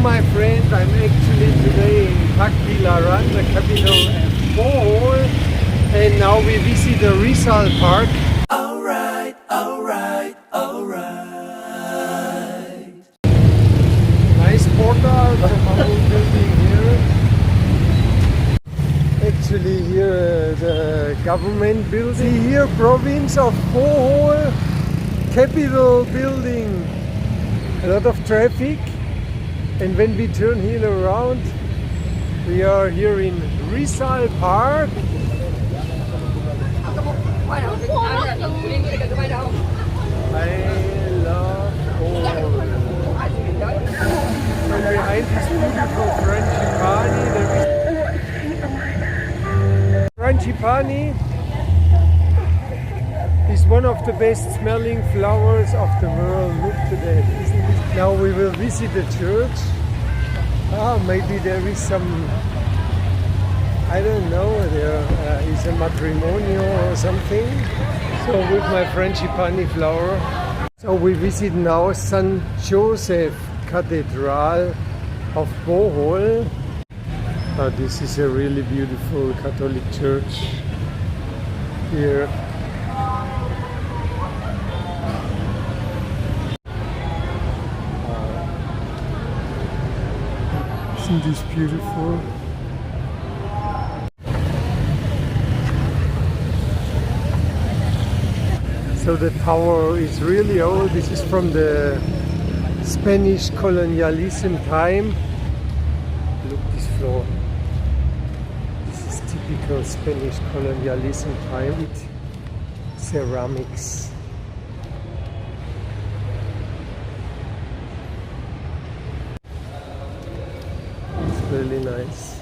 my friend, I'm actually today in Tagbilaran, the capital of Bohol, and now we visit the Rizal Park. Alright, alright, alright. Nice portal from our building here. Actually here the government building. Here province of Bohol, capital building. A lot of traffic. And when we turn here around, we are here in Rizal Park. I love Bohol. And behind this beautiful frangipani, there is frangipani is one of the best smelling flowers of the world. Look to that, isn't it? Now we will visit the church. Maybe there is some, I don't know, there is a matrimonial or something. So with my frangipani flower. So we visit now San Jose Cathedral of Bohol. This is a really beautiful Catholic church here. Isn't this beautiful? So the tower is really old. This is from the Spanish colonialism time. Look this floor. This is typical Spanish colonialism time. It's ceramics. Really nice.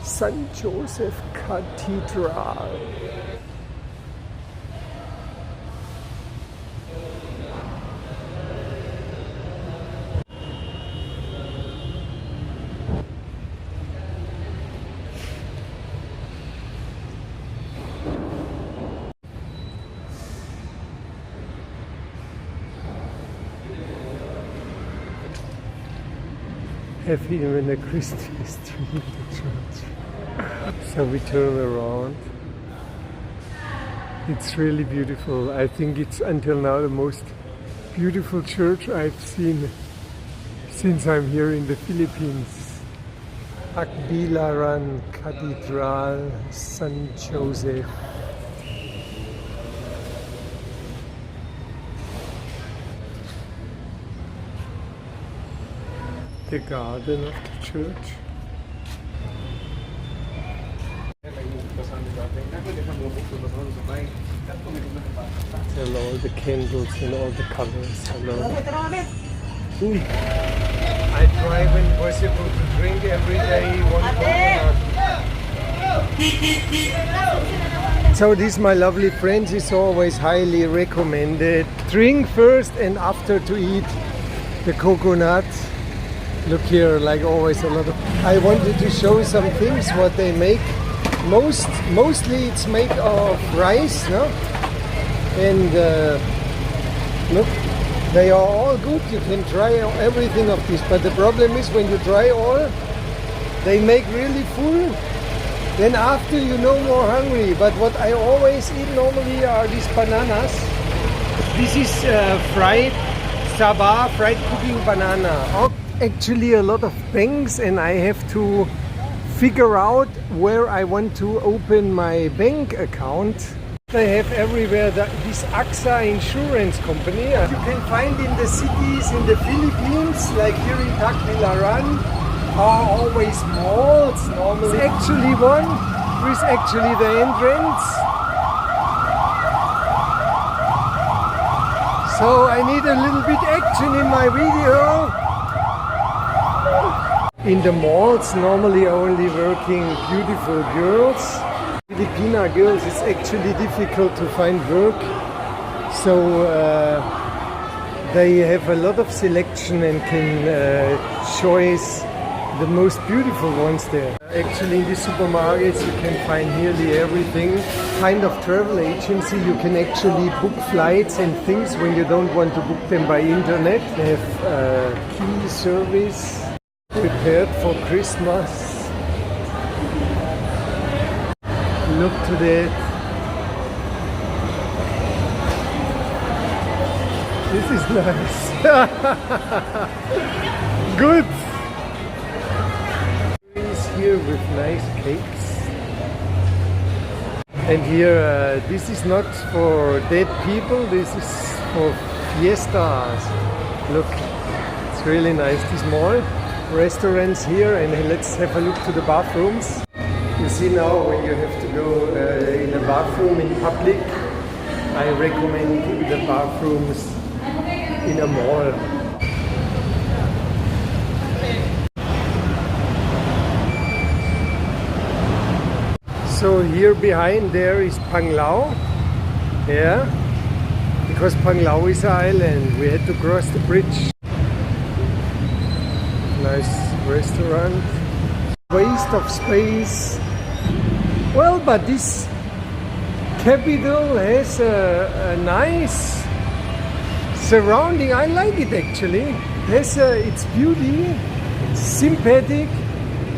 San Jose Cathedral. Have even a Christmas tree in the church. So we turn around. It's really beautiful. I think it's until now the most beautiful church I've seen since I'm here in the Philippines. Tagbilaran Cathedral, San Jose. The garden of the church. And all the candles and all the colors. I try when possible to drink every day one coconut. So this, my lovely friends, is always highly recommended. Drink first and after to eat the coconut. Look here, like always, a lot of. I wanted to show some things what they make. Mostly it's made of rice, no? And look, they are all good. You can try everything of this. But the problem is when you try all, they make really full. Then after you're no more hungry. But what I always eat normally are these bananas. This is fried sabah, fried cooking banana. Actually a lot of banks, and I have to figure out where I want to open my bank account. They have everywhere this AXA insurance company. You can find in the cities in the Philippines, like here in Tagbilaran, are always malls normally. There's actually one. There is actually the entrance. So I need a little bit action in my video. In the malls, normally only working beautiful girls. Filipina girls, it's actually difficult to find work. So they have a lot of selection and can choose the most beautiful ones there. Actually in the supermarkets you can find nearly everything. Kind of travel agency, you can actually book flights and things when you don't want to book them by internet. They have key service. Prepared for Christmas. Look to that. This is nice. Good. Trees here with nice cakes. And here, this is not for dead people. This is for fiestas. Look, it's really nice. These small restaurants here, and let's have a look to the bathrooms. You see now when you have to go in a bathroom in public, I recommend the bathrooms in a mall. So here behind there is Panglao, yeah, because Panglao is an island. We had to cross the bridge. Nice restaurant. Waste of space. Well, but this capital has a nice surrounding. I like it actually. Has its beauty, it's sympathetic,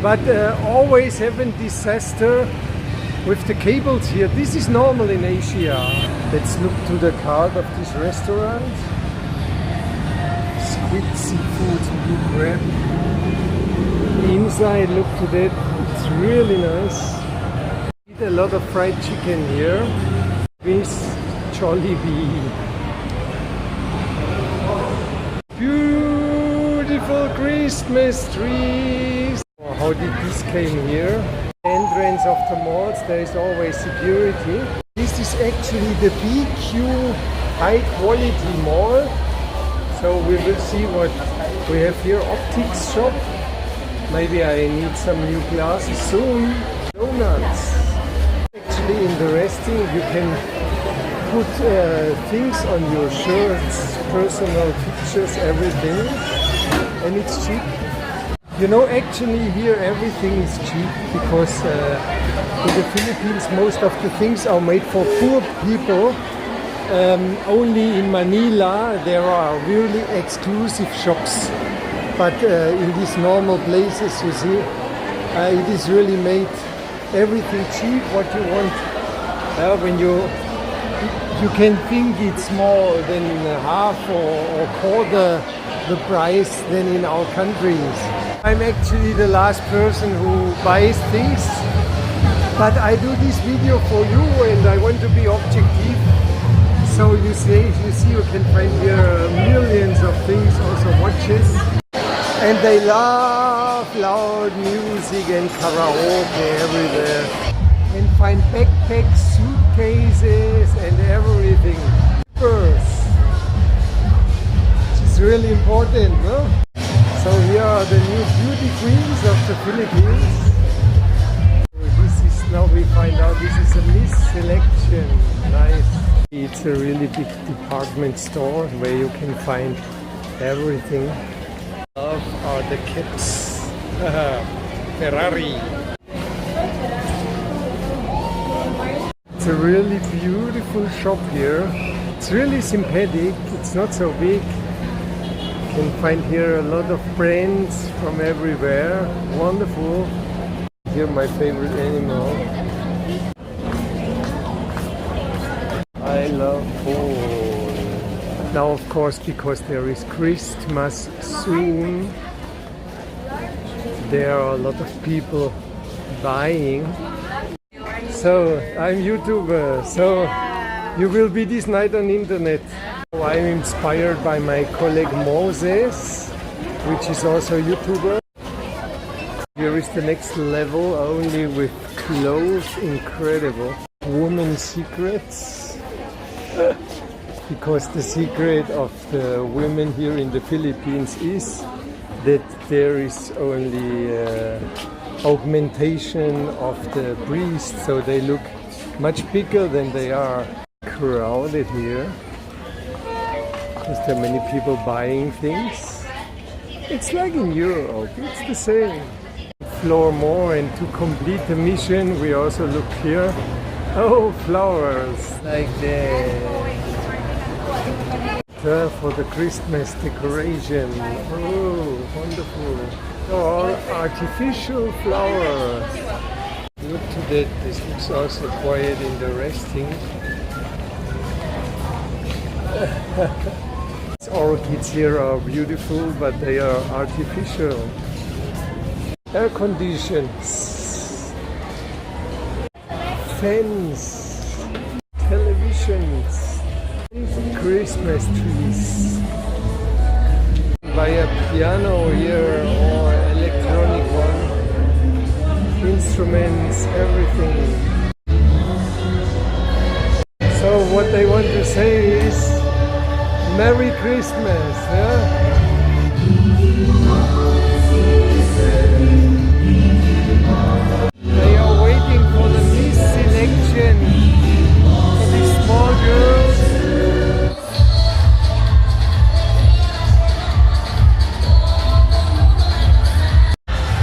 but always having disaster with the cables here. This is normal in Asia. Let's look to the card of this restaurant. Squid, seafood, blue crab. Inside, look to that. It's really nice. Eat a lot of fried chicken here with Jollibee. Beautiful Christmas trees. How did this came here? Entrance of the malls, there is always security. This is actually the BQ high quality mall. So we will see what we have here. Optics shop. Maybe I need some new glasses soon. Donuts. Actually in the resting you can put things on your shirts, personal pictures, everything. And it's cheap. You know, actually here everything is cheap because in the Philippines most of the things are made for poor people. Only in Manila there are really exclusive shops. But in these normal places, you see, it is really made everything cheap, what you want. When you can think it's more than half or quarter the price than in our countries. I'm actually the last person who buys things, but I do this video for you and I want to be objective. So you see, you can find here millions of things, also watches. And they love loud music and karaoke everywhere. And find backpacks, suitcases and everything. Purse. Which is really important, no? So here are the new beauty queens of the Philippines. This is, now we find out this is a Miss Selection. Nice. It's a really big department store where you can find everything. Love are the caps. Ferrari. It's a really beautiful shop here. It's really sympathetic. It's not so big. You can find here a lot of brands from everywhere. Wonderful. Here my favorite animal. I love Bohol. Now of course, because there is Christmas soon, there are a lot of people buying. So I'm YouTuber, so you will be this night on internet. I'm inspired by my colleague Moses, which is also a YouTuber. Here is the next level, only with clothes, incredible. Women's secrets. Because the secret of the women here in the Philippines is that there is only augmentation of the breasts, so they look much bigger than they are. Crowded here because there are many people buying things. It's like in Europe, it's the same. Explore more, and to complete the mission we also look here. Oh, flowers like that. for the Christmas decoration. Oh, wonderful. Or artificial flowers. Look to that, this looks also quiet, interesting. These orchids here are beautiful, but they are artificial. Air conditions, fans, televisions, Christmas trees. Buy a piano here or electronic one, instruments, everything. So what they want to say is Merry Christmas, yeah? They are waiting for the Miss selection for these small girls.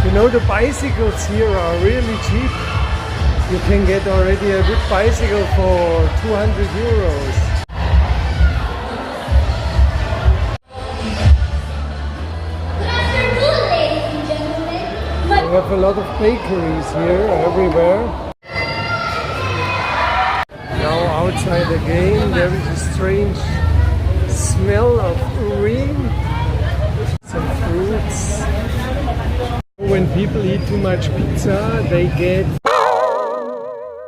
You know, the bicycles here are really cheap. You can get already a good bicycle for 200 euros. We have a lot of bakeries here everywhere. Now outside again there is a strange smell of urine. Some fruits. When people eat too much pizza, they get...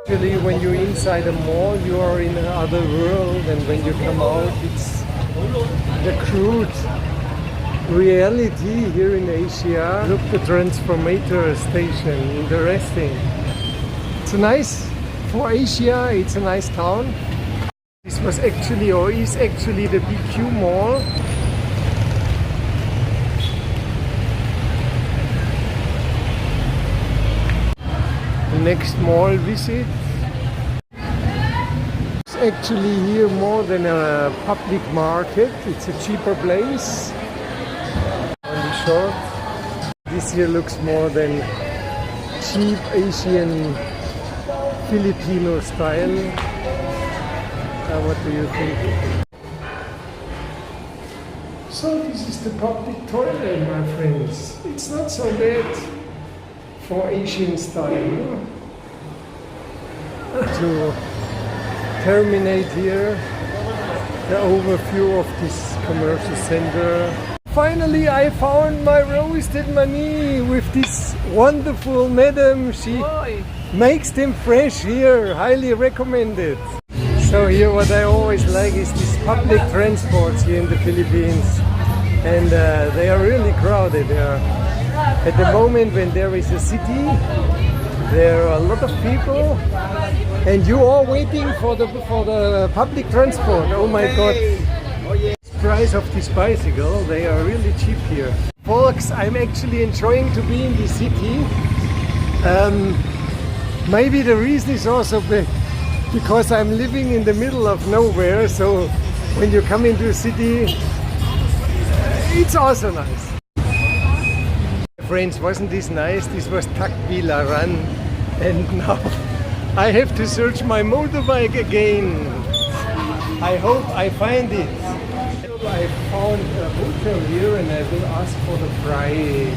Actually, when you're inside a mall, you are in another world, and when you come out, it's the crude reality here in Asia. Look, the transformator station, interesting. It's nice for Asia, it's a nice town. This was actually, or is actually, the BQ Mall. Next mall visit. It's actually here more than a public market. It's a cheaper place. On the short. This here looks more than cheap Asian Filipino style. What do you think? So this is the public toilet, my friends. It's not so bad for Asian style. To terminate here the overview of this commercial center. Finally I found my roasted money with this wonderful madam. She makes them fresh here, highly recommended. So here what I always like is these public transports here in the Philippines, and they are really crowded. At the moment when there is a city, there are a lot of people, and you are waiting for the public transport. Oh my God! The price of this bicycle, they are really cheap here. Folks, I'm actually enjoying to be in the city. Maybe the reason is also because I'm living in the middle of nowhere. So when you come into a city, it's also nice. Friends, wasn't this nice? This was Tagbilaran, and now I have to search my motorbike again. I hope I find it. I found a hotel here and I will ask for the price.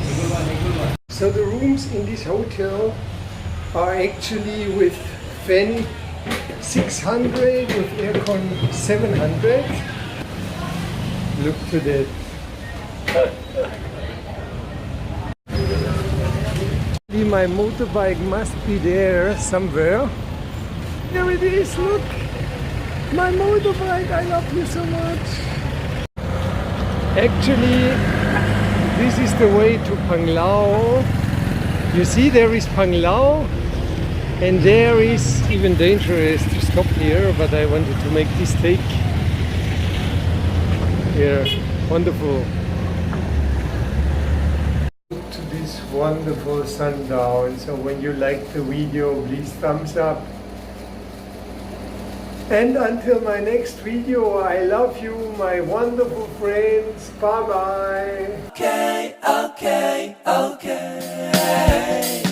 So the rooms in this hotel are actually with fan 600, with aircon 700. Look to that. My motorbike must be there somewhere. There it is, look! My motorbike, I love you so much! Actually, this is the way to Panglao. You see, there is Panglao, and there is even dangerous to stop here, but I wanted to make this take here. Wonderful. To this wonderful sundown. So when you like the video, please thumbs up. And until my next video, I love you, my wonderful friends. Bye bye. Okay, okay, okay.